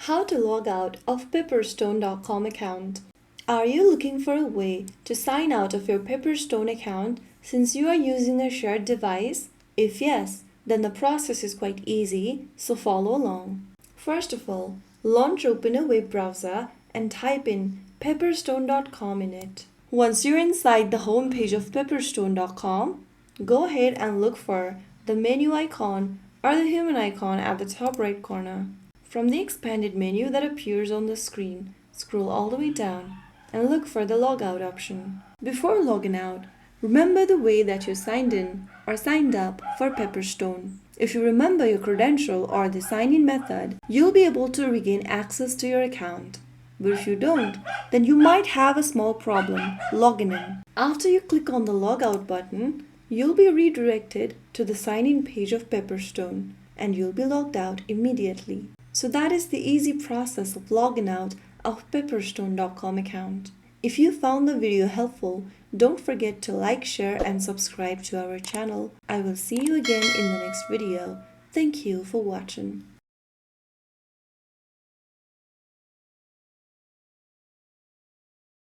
How to log out of Pepperstone.com account. Are you looking for a way to sign out of your Pepperstone account since you are using a shared device? If yes, then the process is quite easy, so follow along. First of all, launch open a web browser and type in pepperstone.com in it. Once you're inside the home page of pepperstone.com, go ahead and look for the menu icon or the human icon at the top right corner. From the expanded menu that appears on the screen, scroll all the way down and look for the Logout option. Before logging out, remember the way that you signed in or signed up for Pepperstone. If you remember your credential or the sign-in method, you'll be able to regain access to your account. But if you don't, then you might have a small problem logging in. After you click on the Logout button, you'll be redirected to the sign-in page of Pepperstone and you'll be logged out immediately. So that is the easy process of logging out of Pepperstone.com account. If you found the video helpful, don't forget to like, share and subscribe to our channel. I will see you again in the next video. Thank you for watching.